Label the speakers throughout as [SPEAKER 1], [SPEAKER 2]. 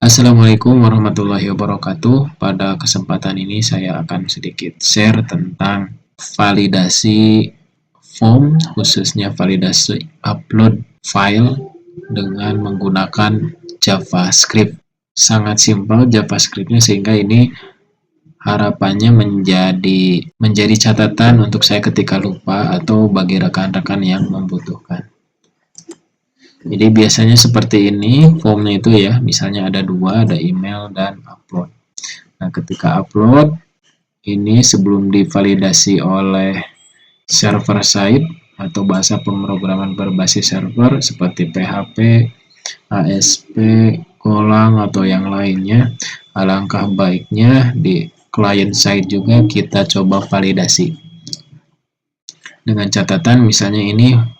[SPEAKER 1] Assalamualaikum warahmatullahi wabarakatuh. Pada kesempatan ini saya akan sedikit share tentang validasi form, khususnya validasi upload file dengan menggunakan JavaScript. Sangat simpel JavaScript-nya, sehingga ini harapannya menjadi catatan untuk saya ketika lupa atau bagi rekan-rekan yang membutuhkan. Jadi biasanya seperti ini formnya itu ya, misalnya ada dua, ada email dan upload. Nah, ketika upload, ini sebelum divalidasi oleh server side atau bahasa pemrograman berbasis server seperti PHP, ASP, Golang, atau yang lainnya, alangkah baiknya di client side juga kita coba validasi. Dengan catatan misalnya ini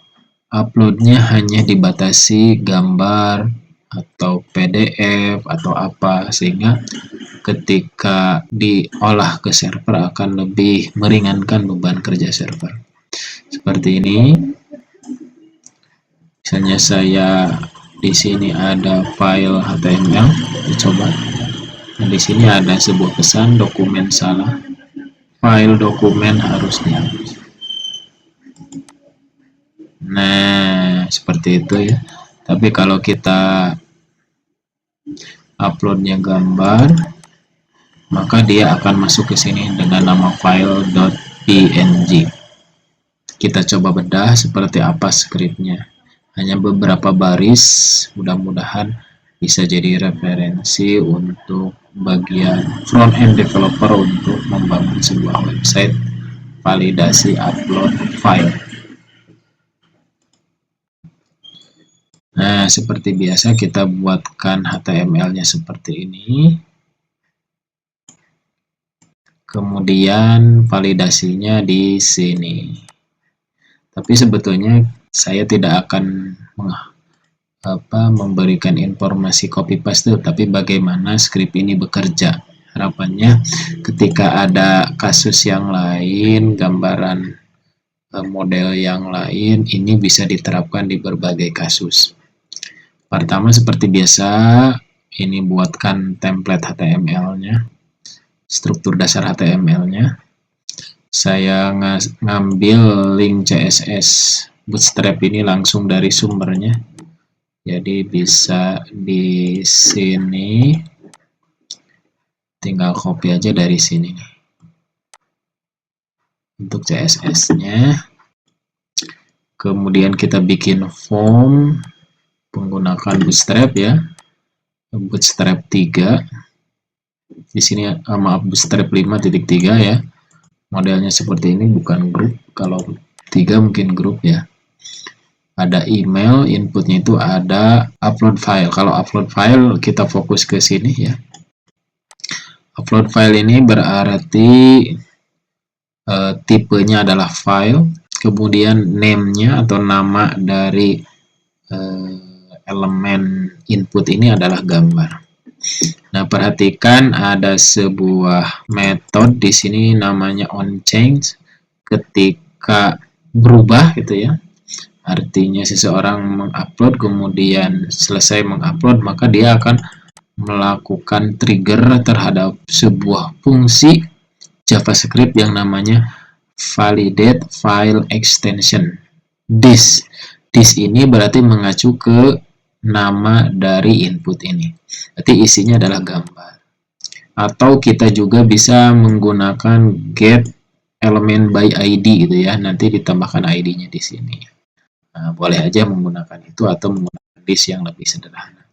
[SPEAKER 1] uploadnya hanya dibatasi gambar atau PDF atau apa, sehingga ketika diolah ke server akan lebih meringankan beban kerja server. Seperti ini. Misalnya saya di sini ada file HTML, dicoba. Nah, di sini ada sebuah pesan dokumen salah. File dokumen harus dihapus. Nah, seperti itu ya. Tapi kalau kita uploadnya gambar, maka dia akan masuk ke sini dengan nama file.png. Kita coba bedah seperti apa scriptnya. Hanya beberapa baris, mudah-mudahan bisa jadi referensi untuk bagian front-end developer untuk membangun sebuah website validasi upload file. Nah, seperti biasa kita buatkan HTML-nya seperti ini. Kemudian validasinya di sini. Tapi sebetulnya saya tidak akan memberikan informasi copy paste, tapi bagaimana script ini bekerja. Harapannya ketika ada kasus yang lain, gambaran model yang lain, ini bisa diterapkan di berbagai kasus. Pertama, seperti biasa, ini buatkan template HTML-nya, struktur dasar HTML-nya. Saya ngambil link CSS Bootstrap ini langsung dari sumbernya. Jadi bisa di sini, tinggal copy aja dari sini untuk CSS-nya. Kemudian kita bikin form menggunakan Bootstrap ya, Bootstrap 3. Di sini maaf, Bootstrap 5.3 ya. Modelnya seperti ini, bukan grup. Kalau 3 mungkin grup ya. Ada email, inputnya itu ada upload file. Kalau upload file kita fokus ke sini ya. Upload file ini berarti tipenya adalah file, kemudian name-nya atau nama dari elemen input ini adalah gambar. Nah, perhatikan ada sebuah metode di sini namanya onChange. Ketika berubah gitu ya, artinya seseorang mengupload, kemudian selesai mengupload, maka dia akan melakukan trigger terhadap sebuah fungsi JavaScript yang namanya validate file extension. This ini berarti mengacu ke nama dari input ini. Berarti isinya adalah gambar. Atau kita juga bisa menggunakan get element by ID gitu ya. Nanti ditambahkan ID-nya di sini. Nah, boleh aja menggunakan itu atau menggunakan list yang lebih sederhana.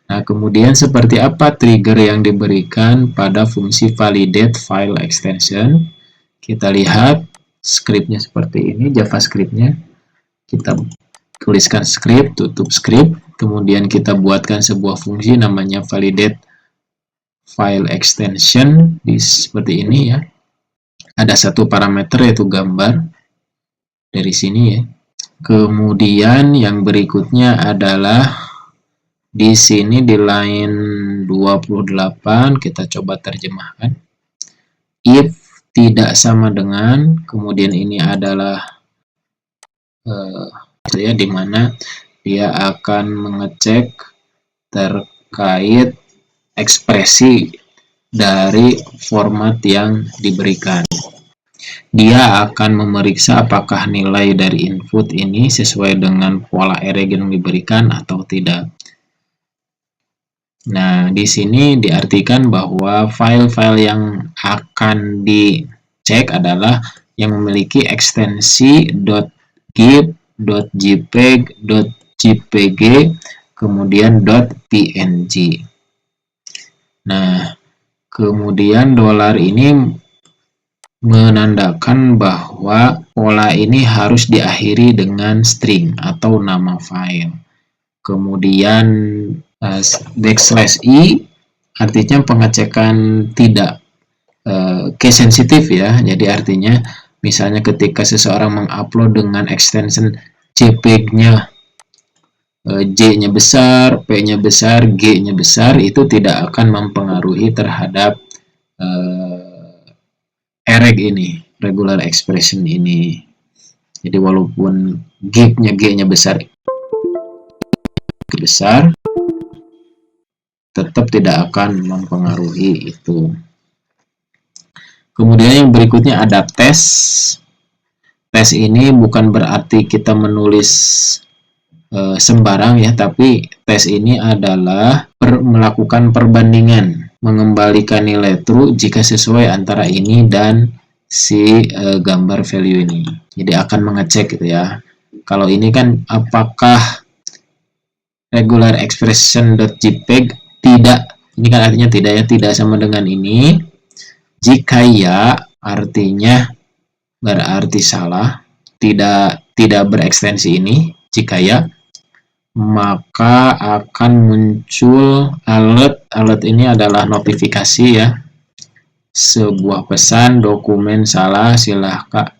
[SPEAKER 1] Nah, kemudian seperti apa trigger yang diberikan pada fungsi validate file extension? Kita lihat scriptnya seperti ini, JavaScript-nya. Kita tuliskan script, tutup script, kemudian kita buatkan sebuah fungsi namanya validate file extension seperti ini ya. Ada satu parameter yaitu gambar dari sini ya. Kemudian yang berikutnya adalah di sini di line 28 kita coba terjemahkan. If tidak sama dengan, kemudian ini adalah ya, di mana dia akan mengecek terkait ekspresi dari format yang diberikan. Dia akan memeriksa apakah nilai dari input ini sesuai dengan pola array yang diberikan atau tidak. Nah, di sini diartikan bahwa file-file yang akan dicek adalah yang memiliki ekstensi .gif, .jpeg, .jpg, kemudian .png. Nah, kemudian dolar ini menandakan bahwa pola ini harus diakhiri dengan string atau nama file. Kemudian \i artinya pengecekan tidak case sensitif ya. Jadi artinya misalnya ketika seseorang mengupload dengan extension JPEG-nya J-nya besar, P-nya besar, G-nya besar, itu tidak akan mempengaruhi terhadap ereg ini, regular expression ini. Jadi walaupun G-nya besar, tetap tidak akan mempengaruhi itu. Kemudian yang berikutnya ada tes. Tes ini bukan berarti kita menulis sembarang ya, tapi tes ini adalah melakukan perbandingan, mengembalikan nilai true jika sesuai antara ini dan si gambar value ini. Jadi akan mengecek gitu ya. Kalau ini kan apakah regular expression.jpg tidak, ini kan artinya tidak ya, tidak sama dengan ini. Jika ya, artinya berarti salah, tidak berekstensi ini. Jika ya, maka akan muncul alert. Alert ini adalah notifikasi ya, sebuah pesan dokumen salah, silahkan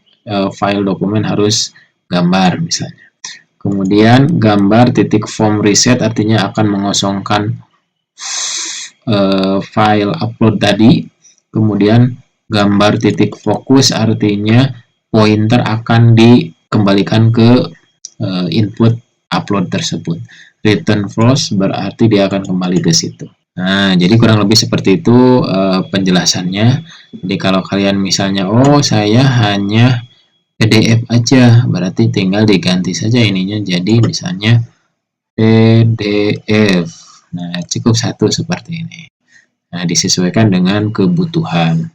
[SPEAKER 1] file dokumen harus gambar misalnya. Kemudian gambar titik form reset artinya akan mengosongkan file upload tadi. Kemudian gambar titik fokus artinya pointer akan dikembalikan ke input upload tersebut. Return false berarti dia akan kembali ke situ. Nah, jadi kurang lebih seperti itu penjelasannya. Jadi kalau kalian misalnya, oh saya hanya PDF aja, berarti tinggal diganti saja ininya jadi misalnya PDF. Nah, cukup satu seperti ini. Nah, disesuaikan dengan kebutuhan.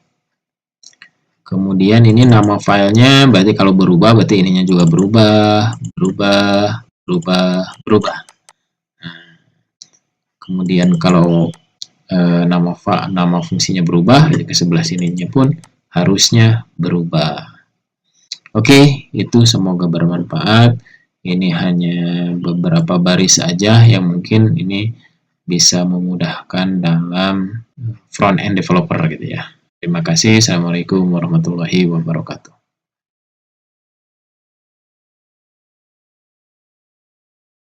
[SPEAKER 1] Kemudian ini nama filenya, berarti kalau berubah, berarti ininya juga berubah. Nah, kemudian kalau nama fungsinya berubah, jadi ke sebelah sininya pun harusnya berubah. Oke, itu semoga bermanfaat. Ini hanya beberapa baris saja yang mungkin ini bisa memudahkan dalam front end developer gitu ya. Terima kasih. Assalamualaikum warahmatullahi wabarakatuh.